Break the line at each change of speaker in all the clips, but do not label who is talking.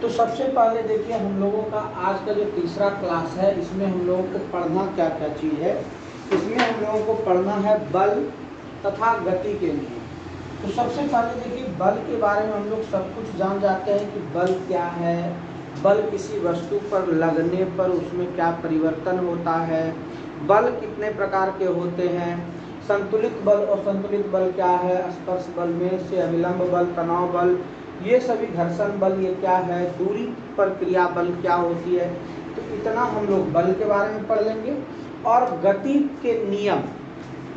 तो सबसे पहले देखिए हम लोगों का आज का जो तीसरा क्लास है इसमें हम लोगों को पढ़ना क्या क्या चीज़ है। इसमें हम लोगों को पढ़ना है बल तथा गति के लिए। तो सबसे पहले देखिए बल के बारे में हम लोग सब कुछ जान जाते हैं कि बल क्या है, बल किसी वस्तु पर लगने पर उसमें क्या परिवर्तन होता है, बल कितने प्रकार के होते हैं, संतुलित बल और संतुलित बल क्या है, स्पर्श बल में से अभिलंब बल, तनाव बल, ये सभी घर्षण बल ये क्या है, दूरी पर क्रिया बल क्या होती है। तो इतना हम लोग बल के बारे में पढ़ लेंगे। और गति के नियम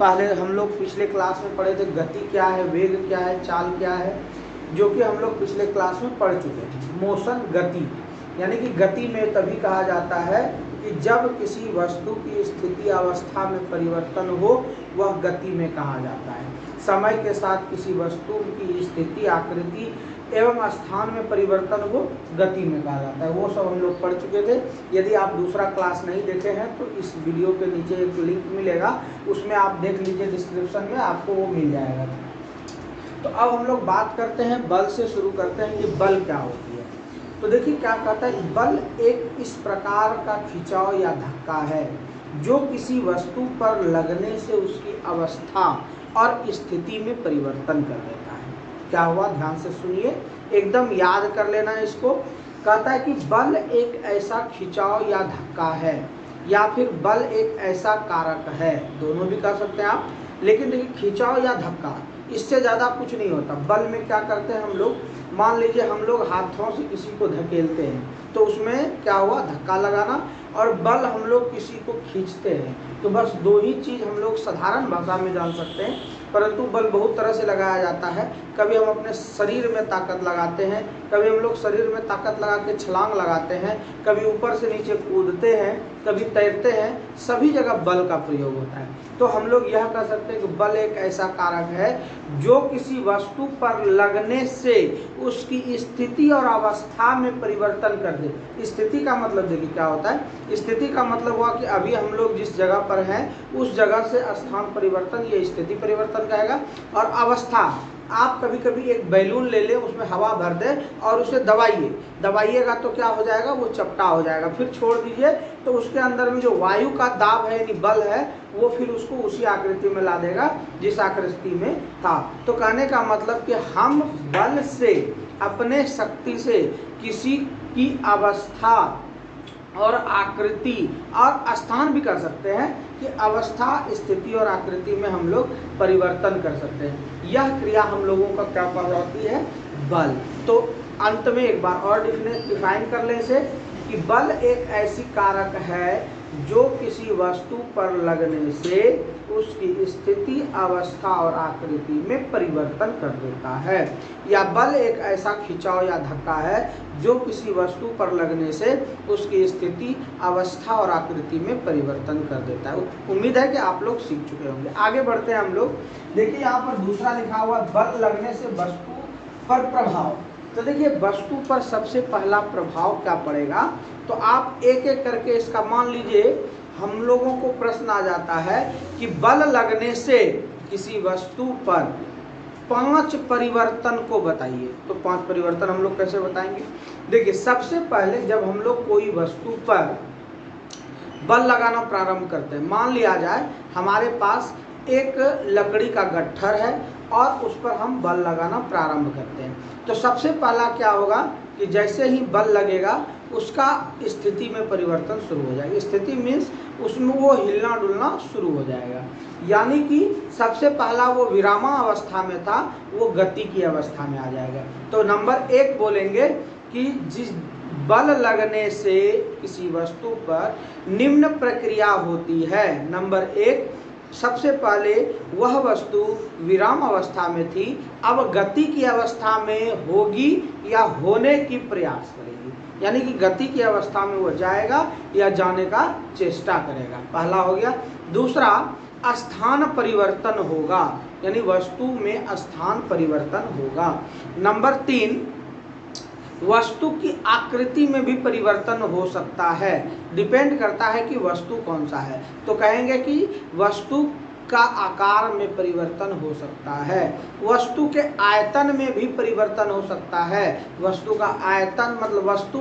पहले हम लोग पिछले क्लास में पढ़े थे, गति क्या है, वेग क्या है, चाल क्या है, जो कि हम लोग पिछले क्लास में पढ़ चुके हैं। मोशन गति, यानी कि गति में तभी कहा जाता है कि जब किसी वस्तु की स्थिति अवस्था में परिवर्तन हो, वह गति में कहा जाता है। समय के साथ किसी वस्तु की स्थिति, आकृति एवं स्थान में परिवर्तन हो, गति में कहा जाता है। वो सब हम लोग पढ़ चुके थे। यदि आप दूसरा क्लास नहीं देखे हैं तो इस वीडियो के नीचे एक लिंक मिलेगा, उसमें आप देख लीजिए, डिस्क्रिप्शन में आपको वो मिल जाएगा। तो अब हम लोग बात करते हैं, बल से शुरू करते हैं कि बल क्या होती है। तो देखिए क्या कहता है, बल एक इस प्रकार का खिंचाव या धक्का है जो किसी वस्तु पर लगने से उसकी अवस्था और स्थिति में परिवर्तन कर देता है। क्या हुआ, ध्यान से सुनिए, एकदम याद कर लेना इसको। कहता है कि बल एक ऐसा खिंचाव या धक्का है, या फिर बल एक ऐसा कारक है, दोनों भी कह सकते हैं आप। लेकिन देखिए खिंचाव या धक्का, इससे ज़्यादा कुछ नहीं होता। बल में क्या करते हैं हम लोग, मान लीजिए हम लोग हाथों से किसी को धकेलते हैं तो उसमें क्या हुआ, धक्का लगाना। और बल हम लोग किसी को खींचते हैं, तो बस दो ही चीज़ हम लोग साधारण भाषा में जान सकते हैं। परंतु बल बहुत तरह से लगाया जाता है। कभी हम अपने शरीर में ताकत लगाते हैं, कभी हम लोग शरीर में ताकत लगा के छलांग लगाते हैं, कभी ऊपर से नीचे कूदते हैं, कभी तैरते हैं, सभी जगह बल का प्रयोग होता है। तो हम लोग यह कह सकते हैं कि बल एक ऐसा कारक है जो किसी वस्तु पर लगने से उसकी स्थिति और अवस्था में परिवर्तन कर दे। स्थिति का मतलब देखिए क्या होता है, स्थिति का मतलब हुआ कि अभी हम लोग जिस जगह पर हैं उस जगह से स्थान परिवर्तन, ये स्थिति परिवर्तन कहेगा। और अवस्था, आप कभी कभी एक बैलून ले लें, उसमें हवा भर दें और उसे दबाइएगा तो क्या हो जाएगा, वो चपटा हो जाएगा। फिर छोड़ दीजिए तो उसके अंदर में जो वायु का दाब है यानी बल है, वो फिर उसको उसी आकृति में ला देगा जिस आकृति में था। तो कहने का मतलब कि हम बल से, अपने शक्ति से किसी की अवस्था और आकृति और स्थान भी कर सकते हैं कि अवस्था, स्थिति और आकृति में हम लोग परिवर्तन कर सकते हैं। यह क्रिया हम लोगों का क्या कहलाती है, बल। तो अंत में एक बार और डिफाइन कर लें इसे कि बल एक ऐसी कारक है जो किसी वस्तु पर लगने से उसकी स्थिति, अवस्था और आकृति में परिवर्तन कर देता है। या बल एक ऐसा खिंचाव या धक्का है जो किसी वस्तु पर लगने से उसकी स्थिति, अवस्था और आकृति में परिवर्तन कर देता है। उम्मीद है कि आप लोग सीख चुके होंगे। आगे बढ़ते हैं हम लोग। देखिए यहाँ पर दूसरा लिखा हुआ, बल लगने से वस्तु पर प्रभाव। तो देखिए वस्तु पर सबसे पहला प्रभाव क्या पड़ेगा, तो आप एक एक करके इसका, मान लीजिए हम लोगों को प्रश्न आ जाता है कि बल लगने से किसी वस्तु पर 5 परिवर्तन को बताइए। तो 5 परिवर्तन हम लोग कैसे बताएंगे। देखिए सबसे पहले जब हम लोग कोई वस्तु पर बल लगाना प्रारंभ करते हैं, मान लिया जाए हमारे पास एक लकड़ी का गट्ठर है और उस पर हम बल लगाना प्रारंभ करते हैं, तो सबसे पहला क्या होगा कि जैसे ही बल लगेगा उसका स्थिति में परिवर्तन शुरू हो जाएगा। स्थिति मीन्स उसमें वो हिलना डुलना शुरू हो जाएगा, यानी कि सबसे पहला वो विरामावस्था में था, वो गति की अवस्था में आ जाएगा। तो नंबर 1 बोलेंगे कि जिस बल लगने से किसी वस्तु पर निम्न प्रक्रिया होती है। नंबर 1, सबसे पहले वह वस्तु विराम अवस्था में थी, अब गति की अवस्था में होगी या होने की प्रयास करेगी, यानी कि गति की अवस्था में वो जाएगा या जाने का चेष्टा करेगा। पहला हो गया। दूसरा, स्थान परिवर्तन होगा, यानी वस्तु में स्थान परिवर्तन होगा। नंबर 3, वस्तु की आकृति में भी परिवर्तन हो सकता है, डिपेंड करता है कि वस्तु कौन सा है। तो कहेंगे कि वस्तु का आकार में परिवर्तन हो सकता है, वस्तु के आयतन में भी परिवर्तन हो सकता है। वस्तु का आयतन मतलब वस्तु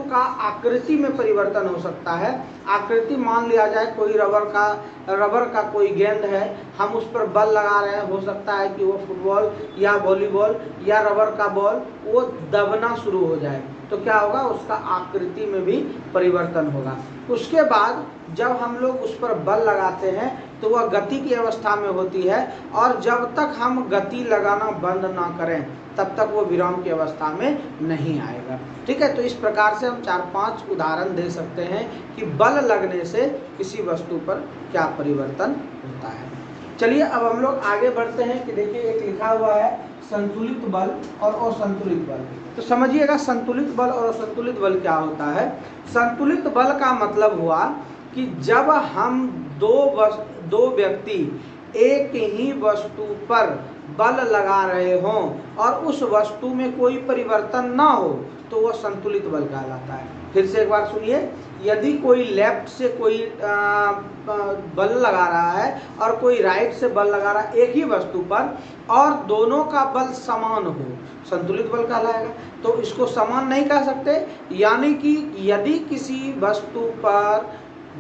का आकृति में परिवर्तन हो सकता है। आकृति मान लिया जाए कोई रबर का कोई गेंद है, हम उस पर बल लगा रहे हैं, हो सकता है कि वो फुटबॉल या वॉलीबॉल या रबर का बॉल वो दबना शुरू हो जाए, तो क्या होगा, उसका आकृति में भी परिवर्तन होगा। उसके बाद जब हम लोग उस पर बल लगाते हैं तो वह गति की अवस्था में होती है, और जब तक हम गति लगाना बंद ना करें तब तक वो विराम की अवस्था में नहीं आएगा। ठीक है, तो इस प्रकार से हम 4-5 उदाहरण दे सकते हैं कि बल लगने से किसी वस्तु पर क्या परिवर्तन होता है। चलिए अब हम लोग आगे बढ़ते हैं कि देखिए एक लिखा हुआ है संतुलित बल और असंतुलित बल। तो समझिएगा संतुलित बल और असंतुलित बल क्या होता है। संतुलित बल का मतलब हुआ कि जब हम दो व्यक्ति एक ही वस्तु पर बल लगा रहे हों और उस वस्तु में कोई परिवर्तन ना हो तो वह संतुलित बल कहलाता है। फिर से एक बार सुनिए, यदि कोई लेफ्ट से कोई बल लगा रहा है और कोई राइट से बल लगा रहा है एक ही वस्तु पर और दोनों का बल समान हो, संतुलित बल कहलाएगा। तो इसको समान नहीं कह सकते, यानी कि यदि किसी वस्तु पर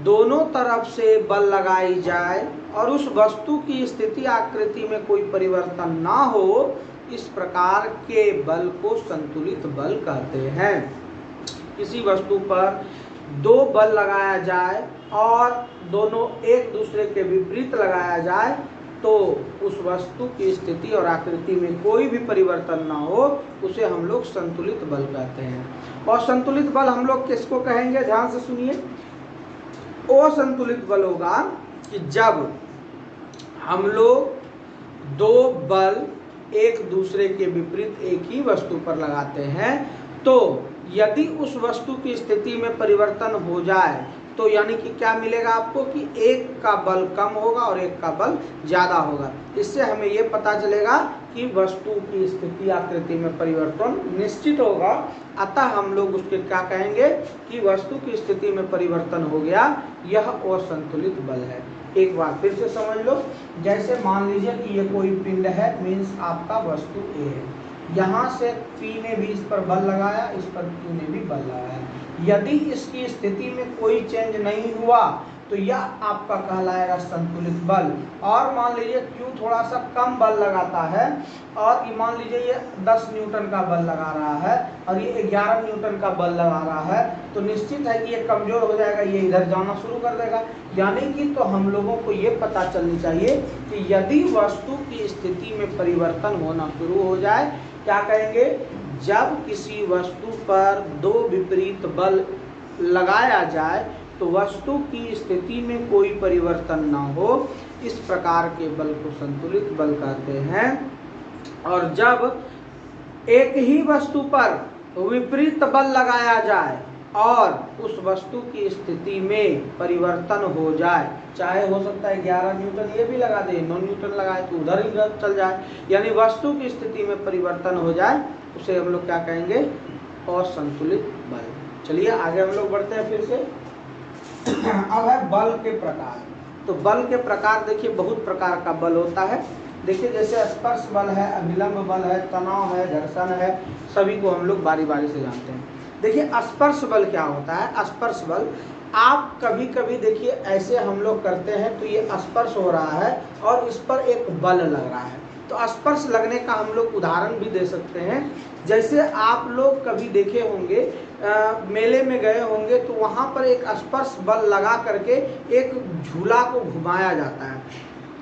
दोनों तरफ से बल लगाई जाए और उस वस्तु की स्थिति आकृति में कोई परिवर्तन ना हो, इस प्रकार के बल को संतुलित बल कहते हैं। किसी वस्तु पर दो बल लगाया जाए और दोनों एक दूसरे के विपरीत लगाया जाए तो उस वस्तु की स्थिति और आकृति में कोई भी परिवर्तन ना हो, उसे हम लोग संतुलित बल कहते हैं। और संतुलित बल हम लोग किसको कहेंगे, ध्यान से सुनिए। असंतुलित बल होगा कि जब हम लोग दो बल एक दूसरे के विपरीत एक ही वस्तु पर लगाते हैं, तो यदि उस वस्तु की स्थिति में परिवर्तन हो जाए तो यानी कि क्या मिलेगा आपको कि एक का बल कम होगा और एक का बल ज़्यादा होगा। इससे हमें ये पता चलेगा कि वस्तु की स्थिति आकृति में परिवर्तन निश्चित होगा। अतः हम लोग उसके क्या कहेंगे कि वस्तु की स्थिति में परिवर्तन हो गया, यह असंतुलित बल है। एक बार फिर से समझ लो, जैसे मान लीजिए कि ये कोई पिंड है, मीन्स आपका वस्तु ए है, यहाँ से P ने भी इस पर बल लगाया, इस पर Q ने भी बल लगाया। यदि इसकी स्थिति में कोई चेंज नहीं हुआ तो यह आपका कहलाएगा संतुलित बल। और मान लीजिए Q थोड़ा सा कम बल लगाता है और ये मान लीजिए ये 10 न्यूटन का बल लगा रहा है और ये 11 न्यूटन का बल लगा रहा है, तो निश्चित है कि ये कमजोर हो जाएगा, ये इधर जाना शुरू कर देगा। यानी कि तो हम लोगों को ये पता चलनी चाहिए कि यदि वस्तु की स्थिति में परिवर्तन होना शुरू हो जाए, क्या कहेंगे, जब किसी वस्तु पर दो विपरीत बल लगाया जाए तो वस्तु की स्थिति में कोई परिवर्तन ना हो, इस प्रकार के बल को संतुलित बल कहते हैं। और जब एक ही वस्तु पर विपरीत बल लगाया जाए और उस वस्तु की स्थिति में परिवर्तन हो जाए, चाहे हो सकता है 11 न्यूटन ये भी लगा दे, 9 न्यूटन लगाए तो उधर ही चल जाए, यानी वस्तु की स्थिति में परिवर्तन हो जाए, उसे हम लोग क्या कहेंगे, असंतुलित बल। चलिए आगे हम लोग बढ़ते हैं फिर से। अब है बल के प्रकार। तो बल के प्रकार देखिए बहुत प्रकार का बल होता है। देखिए जैसे स्पर्श बल है, अभिलंब बल है, तनाव है, घर्षण है, सभी को हम लोग बारी बारी से जानते हैं। देखिए स्पर्श बल क्या होता है। स्पर्श बल आप कभी कभी देखिए ऐसे हम लोग करते हैं तो ये स्पर्श हो रहा है और इस पर एक बल लग रहा है, तो स्पर्श लगने का हम लोग उदाहरण भी दे सकते हैं। जैसे आप लोग कभी देखे होंगे मेले में गए होंगे तो वहाँ पर एक स्पर्श बल लगा करके एक झूला को घुमाया जाता है,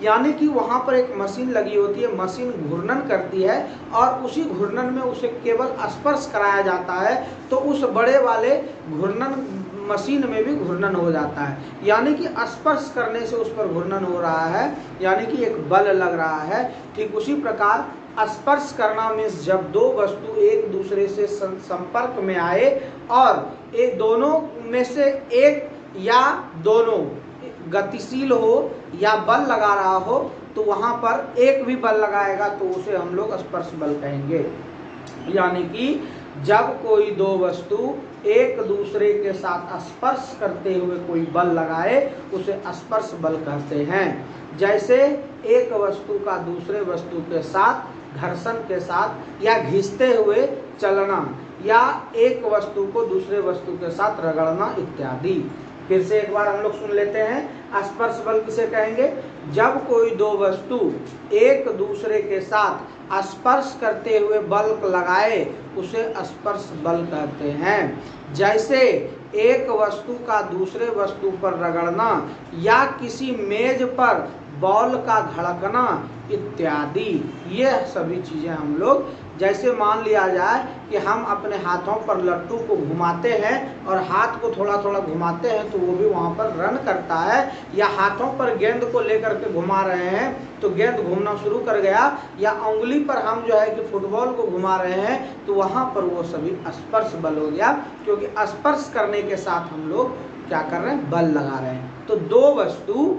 यानी कि वहाँ पर एक मशीन लगी होती है, मशीन घूर्णन करती है और उसी घूर्णन में उसे केवल स्पर्श कराया जाता है तो उस बड़े वाले घूर्णन मशीन में भी घूर्णन हो जाता है, यानी कि स्पर्श करने से उस पर घूर्णन हो रहा है, यानी कि एक बल लग रहा है। ठीक उसी प्रकार स्पर्श करना में जब दो वस्तु एक दूसरे से संपर्क में आए और ये दोनों में से एक या दोनों गतिशील हो या बल लगा रहा हो तो वहाँ पर एक भी बल लगाएगा तो उसे हम लोग स्पर्श बल कहेंगे। यानी कि जब कोई दो वस्तु एक दूसरे के साथ स्पर्श करते हुए कोई बल लगाए उसे स्पर्श बल कहते हैं। जैसे एक वस्तु का दूसरे वस्तु के साथ घर्षण के साथ या घिसते हुए चलना, या एक वस्तु को दूसरे वस्तु के साथ रगड़ना इत्यादि। फिर से एक बार हम लोग सुन लेते हैं। स्पर्श बल किसे कहेंगे? जब कोई दो वस्तु एक दूसरे के साथ स्पर्श करते हुए बल लगाए उसे स्पर्श बल कहते हैं। जैसे एक वस्तु का दूसरे वस्तु पर रगड़ना या किसी मेज पर बॉल का धड़कना इत्यादि। ये सभी चीजें हम लोग, जैसे मान लिया जाए कि हम अपने हाथों पर लट्टू को घुमाते हैं और हाथ को थोड़ा थोड़ा घुमाते हैं तो वो भी वहाँ पर रन करता है, या हाथों पर गेंद को लेकर के घुमा रहे हैं तो गेंद घूमना शुरू कर गया, या उंगली पर हम जो है कि फुटबॉल को घुमा रहे हैं तो वहाँ पर वो सभी स्पर्श बल हो गया, क्योंकि स्पर्श करने के साथ हम लोग क्या कर रहे हैं? बल लगा रहे हैं। तो दो वस्तु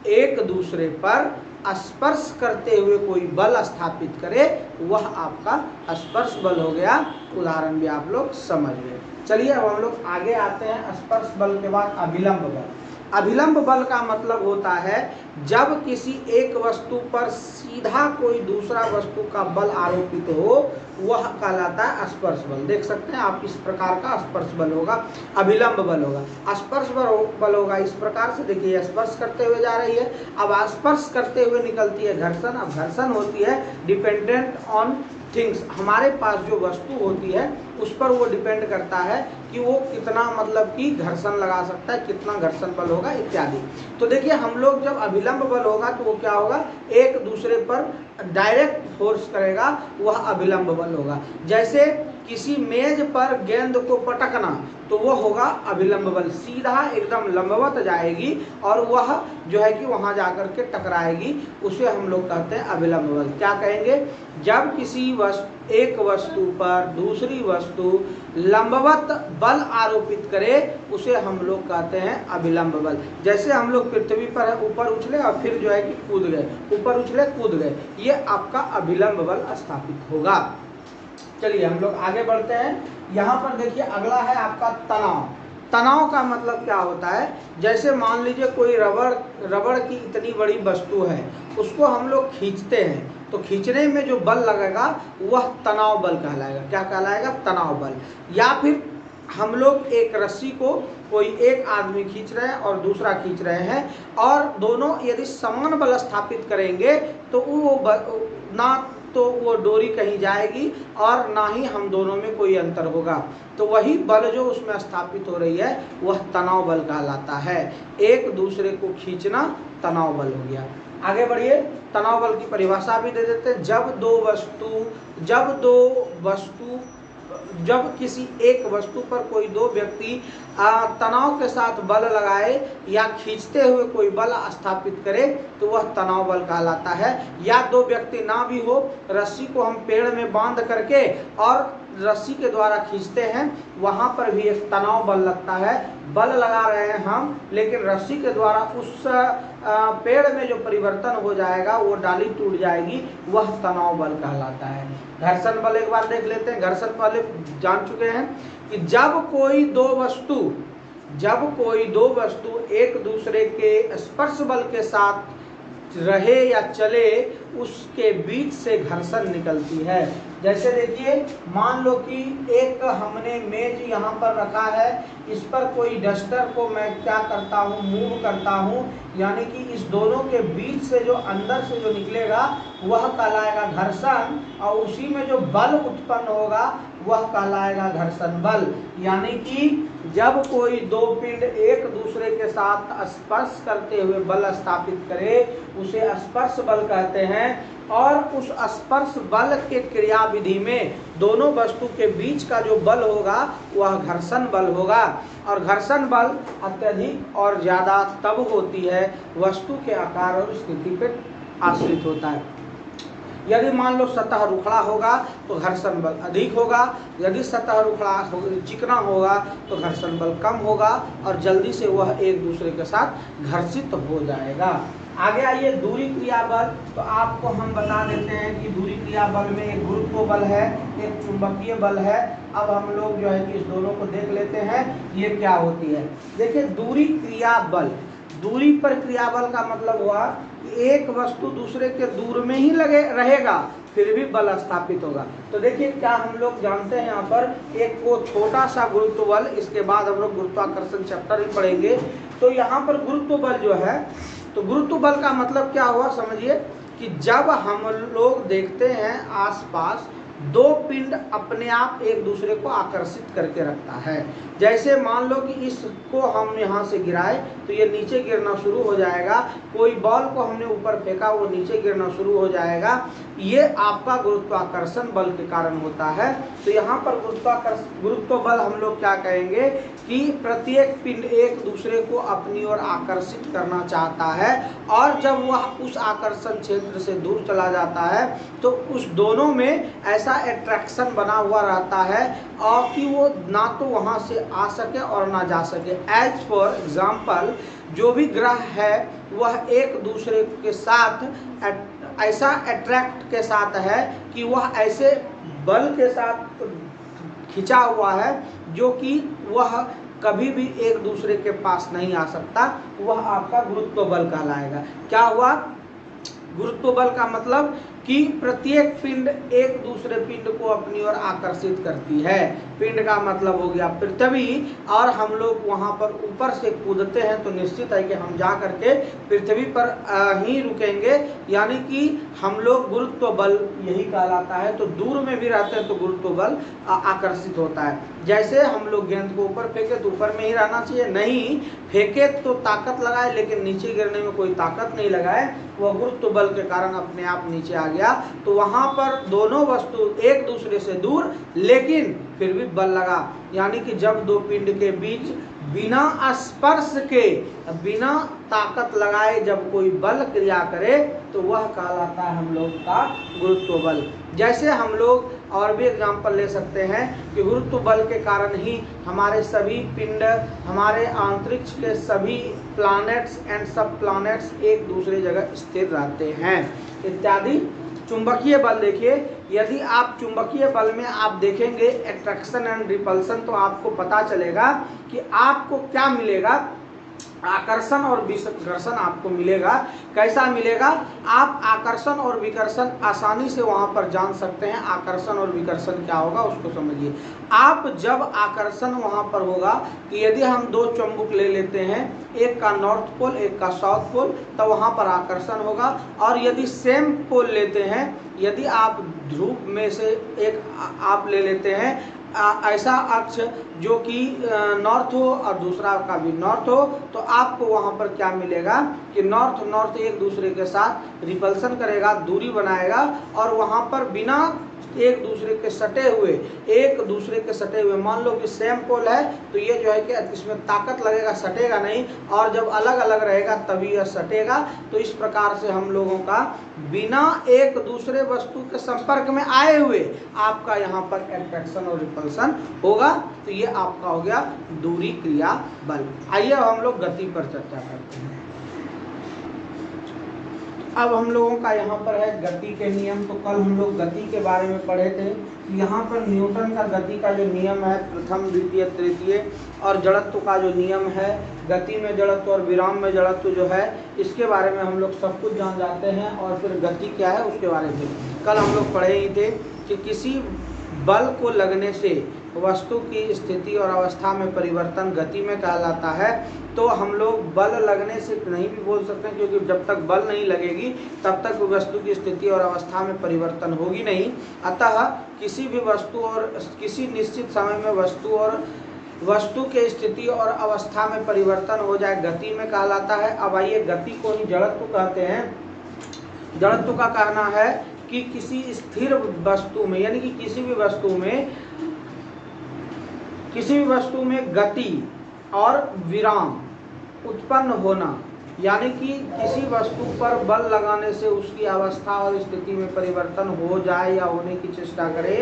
एक दूसरे पर स्पर्श करते हुए कोई बल स्थापित करे वह आपका स्पर्श बल हो गया। उदाहरण भी आप लोग समझ गए। चलिए अब हम लोग आगे आते हैं। स्पर्श बल के बाद अभिलंब बल। अभिलंब बल का मतलब होता है जब किसी एक वस्तु पर सीधा कोई दूसरा वस्तु का बल आरोपित हो, वह कहलाता है स्पर्श बल। देख सकते हैं आप, इस प्रकार का स्पर्श बल होगा, अभिलंब बल होगा। स्पर्श बल होगा इस प्रकार से, देखिए स्पर्श करते हुए जा रही है, अब स्पर्श करते हुए निकलती है घर्षण। अब घर्षण होती है डिपेंडेंट ऑन थिंग्स, हमारे पास जो वस्तु होती है उस पर वो डिपेंड करता है कि वो कितना मतलब कि घर्षण लगा सकता है, कितना घर्षण बल होगा इत्यादि। तो देखिए हम लोग जब अभिलंब बल होगा तो वो क्या होगा? एक दूसरे पर डायरेक्ट फोर्स करेगा, वह अभिलंब बल होगा। जैसे किसी मेज पर गेंद को पटकना तो वह होगा अभिलंब बल, सीधा एकदम लंबवत जाएगी और वह जो है कि वहां जाकर के टकराएगी, उसे हम लोग कहते हैं अभिलंब बल। क्या कहेंगे? जब किसी एक वस्तु पर दूसरी वस्तु लंबवत बल आरोपित करे उसे हम लोग कहते हैं अभिलंब बल। जैसे हम लोग पृथ्वी पर ऊपर उछले और फिर जो है कि कूद गए, ऊपर उछले कूद गए, ये आपका अभिलंब बल स्थापित होगा। चलिए हम लोग आगे बढ़ते हैं। यहाँ पर देखिए अगला है आपका तनाव। तनाव का मतलब क्या होता है? जैसे मान लीजिए कोई रबड़ की इतनी बड़ी वस्तु है, उसको हम लोग खींचते हैं तो खींचने में जो बल लगेगा वह तनाव बल कहलाएगा। क्या कहलाएगा? तनाव बल। या फिर हम लोग एक रस्सी को, कोई एक आदमी खींच रहे हैं और दूसरा खींच रहे हैं, और दोनों यदि समान बल स्थापित करेंगे तो वो ना तो वो डोरी कहीं जाएगी और ना ही हम दोनों में कोई अंतर होगा। तो वही बल जो उसमें स्थापित हो रही है वह तनाव बल कहलाता है। एक दूसरे को खींचना तनाव बल हो गया। आगे बढ़िए, तनाव बल की परिभाषा भी दे देते हैं। जब किसी एक वस्तु पर कोई दो व्यक्ति तनाव के साथ बल लगाए या खींचते हुए कोई बल स्थापित करे तो वह तनाव बल कहलाता है। या दो व्यक्ति ना भी हो, रस्सी को हम पेड़ में बांध करके और रस्सी के द्वारा खींचते हैं, वहां पर भी एक तनाव बल लगता है। बल लगा रहे हैं हम, लेकिन रस्सी के द्वारा उस पेड़ में जो परिवर्तन हो जाएगा, वो डाली टूट जाएगी, वह तनाव बल कहलाता है। घर्षण बल एक बार देख लेते हैं। घर्षण पहले जान चुके हैं कि जब कोई दो वस्तु एक दूसरे के स्पर्श बल के साथ रहे या चले, उसके बीच से घर्षण निकलती है। जैसे देखिए मान लो कि एक हमने मेज यहाँ पर रखा है, इस पर कोई डस्टर को मैं क्या करता हूँ, मूव करता हूँ, यानी कि इस दोनों के बीच से जो अंदर से जो निकलेगा वह कहलाएगा घर्षण, और उसी में जो बल उत्पन्न होगा वह कहलाएगा घर्षण बल। यानी कि जब कोई दो पिंड एक दूसरे के साथ स्पर्श करते हुए बल स्थापित करे उसे स्पर्श बल कहते हैं, और उस स्पर्श बल के क्रियाविधि में दोनों वस्तु के बीच का जो बल होगा वह घर्षण बल होगा। और घर्षण बल अत्यधिक और ज़्यादा तब होती है वस्तु के आकार और स्थिति पर आश्रित होता है। यदि मान लो सतह रुखड़ा होगा तो घर्षण बल अधिक होगा, यदि सतह रुखड़ा चिकना होगा तो घर्षण बल कम होगा और जल्दी से वह एक दूसरे के साथ घर्षित हो जाएगा। आगे आइए दूरी क्रिया बल। तो आपको हम बता देते हैं कि दूरी क्रिया बल में एक गुरुत्व बल है, एक चुंबकीय बल है। अब हम लोग जो है कि इस दोनों को देख लेते हैं ये क्या होती है। देखिए दूरी क्रिया बल, दूरी पर क्रिया बल का मतलब हुआ कि एक वस्तु दूसरे के दूर में ही लगे रहेगा फिर भी बल स्थापित होगा। तो देखिए क्या हम लोग जानते हैं, यहाँ पर एक वो छोटा सा गुरुत्व बल, इसके बाद हम लोग गुरुत्वाकर्षण चैप्टर ही पढ़ेंगे। तो यहाँ पर गुरुत्व बल जो है, तो गुरुत्व बल का मतलब क्या हुआ समझिए कि जब हम लोग देखते हैं आसपास दो पिंड अपने आप एक दूसरे को आकर्षित करके रखता है। जैसे मान लो कि इसको हम यहाँ से गिराए तो ये नीचे गिरना शुरू हो जाएगा, कोई बॉल को हमने ऊपर फेंका वो नीचे गिरना शुरू हो जाएगा, ये आपका गुरुत्वाकर्षण बल के कारण होता है। तो यहाँ पर गुरुत्व बल हम लोग क्या कहेंगे कि प्रत्येक पिंड एक दूसरे को अपनी ओर आकर्षित करना चाहता है, और जब वह उस आकर्षण क्षेत्र से दूर चला जाता है तो उस दोनों में ऐसा अट्रैक्शन बना हुआ रहता है और कि वो ना तो वहाँ से आ सके और ना जा सके। एज फॉर एग्जाम्पल जो भी ग्रह है वह एक दूसरे के साथ ऐसा अट्रैक्ट के साथ है कि वह ऐसे बल के साथ खिंचा हुआ है जो कि वह कभी भी एक दूसरे के पास नहीं आ सकता, वह आपका गुरुत्व बल कहलाएगा। क्या हुआ? गुरुत्व बल का मतलब कि प्रत्येक पिंड एक दूसरे पिंड को अपनी ओर आकर्षित करती है। पिंड का मतलब हो गया पृथ्वी, और हम लोग वहां पर ऊपर से कूदते हैं तो निश्चित है कि हम जा करके पृथ्वी पर ही रुकेंगे, यानी कि हम लोग गुरुत्व बल यही कहलाता है। तो दूर में भी रहते हैं तो गुरुत्व बल आकर्षित होता है। जैसे हम लोग गेंद को ऊपर फेंके तो ऊपर में ही रहना चाहिए, नहीं फेंके तो ताकत लगाए लेकिन नीचे गिरने में कोई ताकत नहीं लगाए, वह गुरुत्व बल के कारण अपने आप नीचे आ गया। तो वहां पर दोनों वस्तु एक दूसरे से दूर लेकिन फिर भी बल लगा, यानी कि जब दो पिंड के बीच बिना स्पर्श के बिना ताकत लगाए जब कोई बल क्रिया करे तो वह कहलाता है हम लोग का गुरुत्व बल। जैसे हम लोग और भी एग्जाम्पल ले सकते हैं कि गुरुत्व बल के कारण ही हमारे सभी पिंड, हमारे अंतरिक्ष के सभी प्लैनेट्स एंड सब प्लैनेट्स एक दूसरे जगह स्थिर रहते हैं इत्यादि। चुंबकीय बल देखिए, यदि आप चुंबकीय बल में आप देखेंगे अट्रैक्शन एंड रिपल्सन तो आपको पता चलेगा कि आपको क्या मिलेगा, आकर्षण और विकर्षण आपको मिलेगा। कैसा मिलेगा? आप आकर्षण और विकर्षण आसानी से वहां पर जान सकते हैं। आकर्षण और विकर्षण क्या होगा उसको समझिए। आप जब आकर्षण वहां पर होगा कि यदि हम दो चुंबक ले लेते हैं, एक का नॉर्थ पोल एक का साउथ पोल, तो वहां पर आकर्षण होगा। और यदि सेम पोल लेते हैं, यदि आप ध्रुव में से एक आप ले लेते हैं ऐसा अक्ष जो कि नॉर्थ हो और दूसरा का भी नॉर्थ हो, तो आपको वहां पर क्या मिलेगा कि नॉर्थ एक दूसरे के साथ रिपल्सन करेगा, दूरी बनाएगा, और वहां पर बिना एक दूसरे के सटे हुए मान लो कि सेम पोल है तो ये जो है कि इसमें ताकत लगेगा, सटेगा नहीं, और जब अलग अलग रहेगा तभी यह सटेगा। तो इस प्रकार से हम लोगों का बिना एक दूसरे वस्तु के संपर्क में आए हुए आपका यहाँ पर अट्रैक्शन और रिपल्सन होगा। तो ये आपका हो गया दूरी क्रिया बल। आइए हम लोग गति पर चर्चा करते हैं। अब हम लोगों का यहाँ पर है गति के नियम। तो कल हम लोग गति के बारे में पढ़े थे। यहाँ पर न्यूटन का गति का जो नियम है प्रथम द्वितीय तृतीय, और जड़त्व का जो नियम है, गति में जड़त्व और विराम में जड़त्व जो है, इसके बारे में हम लोग सब कुछ जान जाते हैं। और फिर गति क्या है उसके बारे में कल हम लोग पढ़े ही थे कि किसी बल को लगने से वस्तु की स्थिति और अवस्था में परिवर्तन गति में कहलाता है। तो हम लोग बल लगने से नहीं भी बोल सकते हैं, क्योंकि जब तक बल नहीं लगेगी तब तक वस्तु की स्थिति और अवस्था में परिवर्तन होगी नहीं। अतः किसी भी वस्तु और किसी निश्चित समय में वस्तु के स्थिति और अवस्था में परिवर्तन हो जाए गति में कहलाता है। अब आइए गति को ही जड़त्व कहते हैं। जड़त्व का कहना है कि किसी स्थिर वस्तु में, यानी कि किसी भी वस्तु में गति और विराम उत्पन्न होना यानी कि किसी वस्तु पर बल लगाने से उसकी अवस्था और स्थिति में परिवर्तन हो जाए या होने की चेष्टा करे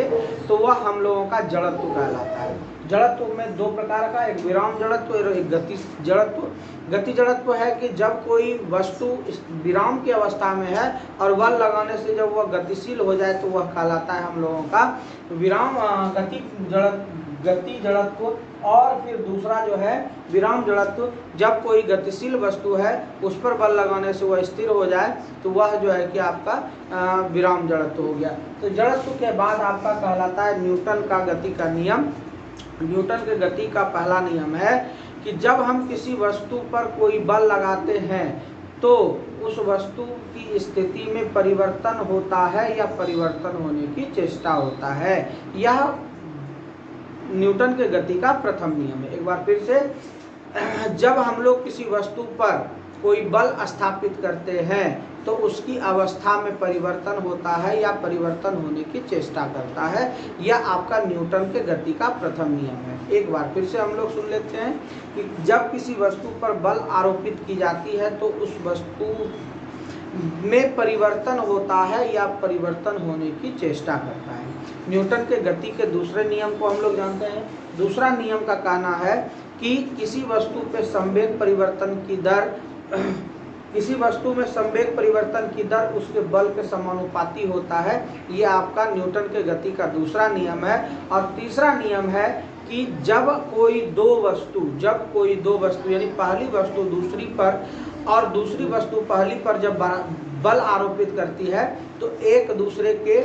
तो वह हम लोगों का जड़त्व कहलाता है। जड़त्व में दो प्रकार का, एक विराम जड़त्व और एक गति जड़त्व। गति जड़त्व है कि जब कोई वस्तु विराम की अवस्था में है और बल लगाने से जब वह गतिशील हो जाए तो वह कहलाता है हम लोगों का विराम गति जड़त्व। और फिर दूसरा जो है विराम जड़त्व, जब कोई गतिशील वस्तु है उस पर बल लगाने से वह स्थिर हो जाए तो वह जो है कि आपका विराम जड़त्व हो गया। तो जड़त्व के बाद आपका कहलाता है न्यूटन का गति का नियम। न्यूटन के गति का पहला नियम है कि जब हम किसी वस्तु पर कोई बल लगाते हैं तो उस वस्तु की स्थिति में परिवर्तन होता है या परिवर्तन होने की चेष्टा होता है। यह न्यूटन के गति का प्रथम नियम है। एक बार फिर से, जब हम लोग किसी वस्तु पर कोई बल स्थापित करते हैं तो उसकी अवस्था में परिवर्तन होता है या परिवर्तन होने की चेष्टा करता है। यह आपका न्यूटन के गति का प्रथम नियम है। एक बार फिर से हम लोग सुन लेते हैं कि जब किसी वस्तु पर बल आरोपित की जाती है तो उस वस्तु में परिवर्तन होता है या परिवर्तन होने की चेष्टा करता है। न्यूटन के गति के दूसरे नियम को हम लोग जानते हैं। दूसरा नियम का कहना है कि किसी वस्तु पे संवेग परिवर्तन की दर किसी वस्तु में संवेग परिवर्तन की दर उसके बल के समानुपाती होता है। ये आपका न्यूटन के गति का दूसरा नियम है। और तीसरा नियम है कि जब कोई दो वस्तु यानी पहली वस्तु दूसरी पर और दूसरी वस्तु पहली पर जब बल आरोपित करती है तो एक दूसरे के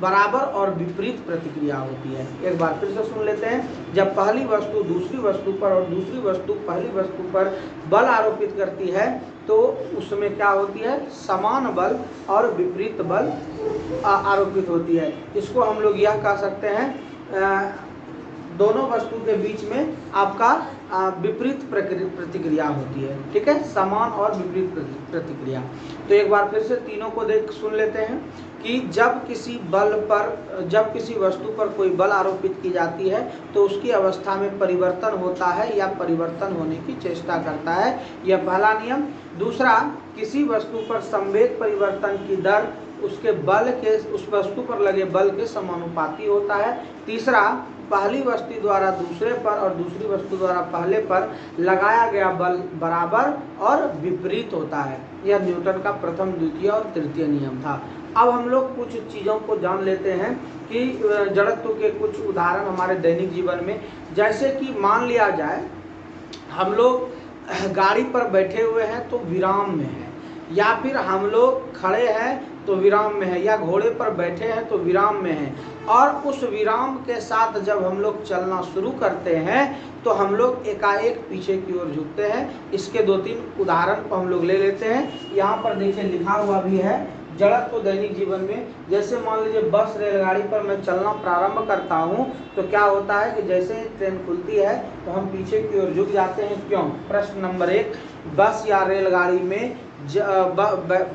बराबर और विपरीत प्रतिक्रिया होती है। एक बार फिर से सुन लेते हैं। जब पहली वस्तु दूसरी वस्तु पर और दूसरी वस्तु पहली वस्तु पर बल आरोपित करती है तो उसमें क्या होती है, समान बल और विपरीत बल आरोपित होती है। इसको हम लोग यह कह सकते हैं दोनों वस्तु के बीच में आपका विपरीत प्रतिक्रिया होती है। ठीक है, समान और विपरीत प्रतिक्रिया। तो एक बार फिर से तीनों को सुन लेते हैं कि जब किसी वस्तु पर कोई बल आरोपित की जाती है तो उसकी अवस्था में परिवर्तन होता है या परिवर्तन होने की चेष्टा करता है। यह पहला नियम। दूसरा, किसी वस्तु पर संवेग परिवर्तन की दर उस वस्तु पर लगे बल के समानुपाती होता है। तीसरा, पहली वस्तु द्वारा दूसरे पर और दूसरी वस्तु द्वारा पहले पर लगाया गया बल बराबर और विपरीत होता है। यह न्यूटन का प्रथम, द्वितीय और तृतीय नियम था। अब हम लोग कुछ चीज़ों को जान लेते हैं कि जड़त्व के कुछ उदाहरण हमारे दैनिक जीवन में, जैसे कि मान लिया जाए हम लोग गाड़ी पर बैठे हुए हैं तो विराम में है, या फिर हम लोग खड़े हैं तो विराम में है, या घोड़े पर बैठे हैं तो विराम में है। और उस विराम के साथ जब हम लोग चलना शुरू करते हैं तो हम लोग एकाएक पीछे की ओर झुकते हैं। इसके 2-3 उदाहरण को हम लोग ले लेते हैं। यहाँ पर देखिए लिखा हुआ भी है जड़त्व दैनिक जीवन में। जैसे मान लीजिए बस रेलगाड़ी पर मैं चलना प्रारंभ करता हूँ तो क्या होता है कि जैसे ही ट्रेन खुलती है तो हम पीछे की ओर झुक जाते हैं। क्यों? प्रश्न नंबर 1, बस या रेलगाड़ी में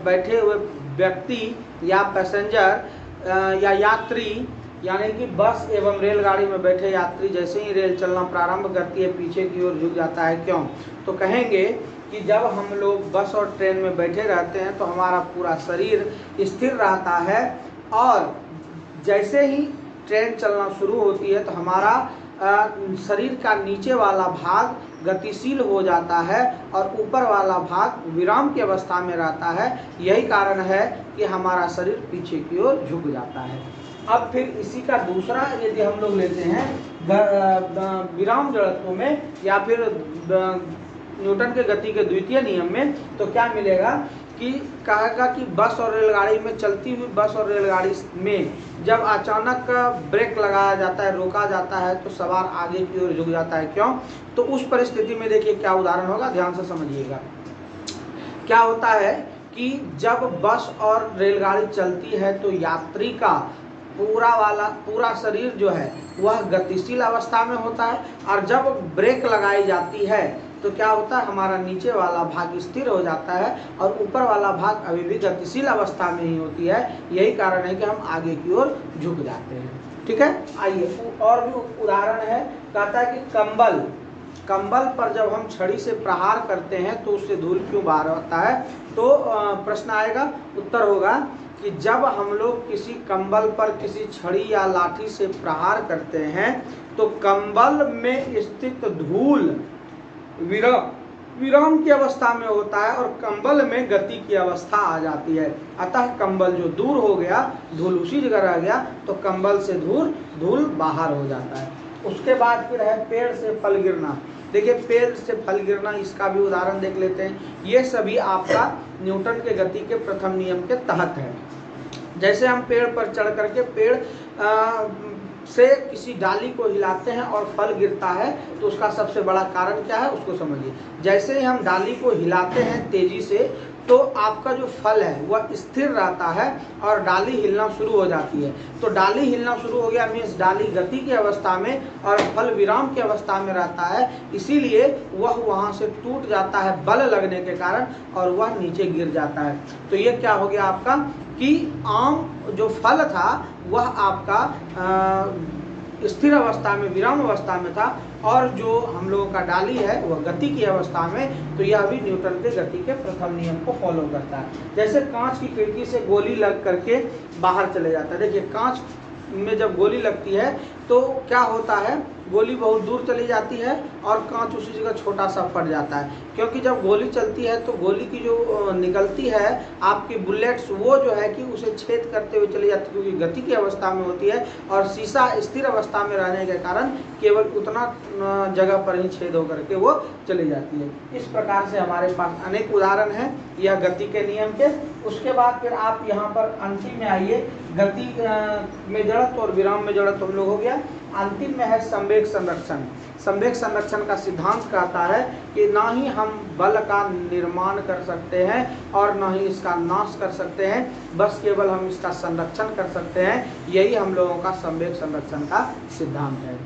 बैठे हुए व्यक्ति या पैसेंजर या यात्री, यानी कि बस एवं रेलगाड़ी में बैठे यात्री जैसे ही रेल चलना प्रारंभ करती है पीछे की ओर झुक जाता है। क्यों? तो कहेंगे कि जब हम लोग बस और ट्रेन में बैठे रहते हैं तो हमारा पूरा शरीर स्थिर रहता है, और जैसे ही ट्रेन चलना शुरू होती है तो हमारा शरीर का नीचे वाला भाग गतिशील हो जाता है और ऊपर वाला भाग विराम की अवस्था में रहता है। यही कारण है कि हमारा शरीर पीछे की ओर झुक जाता है। अब फिर इसी का दूसरा यदि हम लोग लेते हैं विराम जड़त्व में या फिर न्यूटन के गति के द्वितीय नियम में, तो क्या मिलेगा कि कहेगा कि बस और रेलगाड़ी में, चलती हुई बस और रेलगाड़ी में जब अचानक ब्रेक लगाया जाता है, रोका जाता है तो सवार आगे की ओर झुक जाता है। क्यों? तो उस परिस्थिति में देखिए क्या उदाहरण होगा, ध्यान से समझिएगा। क्या होता है कि जब बस और रेलगाड़ी चलती है तो यात्री का पूरा शरीर जो है वह गतिशील अवस्था में होता है, और जब ब्रेक लगाई जाती है तो क्या होता है, हमारा नीचे वाला भाग स्थिर हो जाता है और ऊपर वाला भाग अभी भी गतिशील अवस्था में ही होती है। यही कारण है कि हम आगे की ओर झुक जाते हैं। ठीक है, आइए और भी उदाहरण है। कहता है कि कंबल पर जब हम छड़ी से प्रहार करते हैं तो उससे धूल क्यों बाहर आता है? तो प्रश्न आएगा, उत्तर होगा कि जब हम लोग किसी कंबल पर किसी छड़ी या लाठी से प्रहार करते हैं तो कंबल में स्थित धूल विराम की अवस्था में होता है और कंबल में गति की अवस्था आ जाती है। अतः कंबल जो दूर हो गया, धूल उसी जगह रह गया, तो कंबल से धूल बाहर हो जाता है। उसके बाद फिर है पेड़ से फल गिरना। देखिए, पेड़ से फल गिरना, इसका भी उदाहरण देख लेते हैं। ये सभी आपका न्यूटन के गति के प्रथम नियम के तहत है। जैसे हम पेड़ पर चढ़ करके पेड़ से किसी डाली को हिलाते हैं और फल गिरता है, तो उसका सबसे बड़ा कारण क्या है उसको समझिए। जैसे ही हम डाली को हिलाते हैं तेजी से, तो आपका जो फल है वह स्थिर रहता है और डाली हिलना शुरू हो जाती है। तो डाली हिलना शुरू हो गया मीन्स डाली गति की अवस्था में और फल विराम की अवस्था में रहता है, इसीलिए वह वहाँ से टूट जाता है बल लगने के कारण और वह नीचे गिर जाता है। तो ये क्या हो गया आपका कि आम जो फल था वह आपका स्थिर अवस्था में, विराम अवस्था में था, और जो हम लोगों का डाली है वह गति की अवस्था में। तो यह भी न्यूटन के गति के प्रथम नियम को फॉलो करता है। जैसे कांच की खिड़की से गोली लग करके बाहर चले जाता है। देखिए, कांच में जब गोली लगती है तो क्या होता है, गोली बहुत दूर चली जाती है और कांच उसी जगह छोटा सा फट जाता है, क्योंकि जब गोली चलती है तो गोली की जो निकलती है आपकी बुलेट्स, वो जो है कि उसे छेद करते हुए चली जाती है, क्योंकि गति की अवस्था में होती है और शीशा स्थिर अवस्था में रहने के कारण केवल उतना जगह पर ही छेद होकर के वो चली जाती है। इस प्रकार से हमारे पास अनेक उदाहरण हैं यह गति के नियम के। उसके बाद फिर आप यहाँ पर अंतिम में आइए, गति में जड़त्व और विराम में जड़त्व हम लोग हो गया। अंतिम में है संवेग संरक्षण। संवेग संरक्षण का सिद्धांत कहता है कि ना ही हम बल का निर्माण कर सकते हैं और ना ही इसका नाश कर सकते हैं, बस केवल हम इसका संरक्षण कर सकते हैं। यही हम लोगों का संवेग संरक्षण का सिद्धांत है।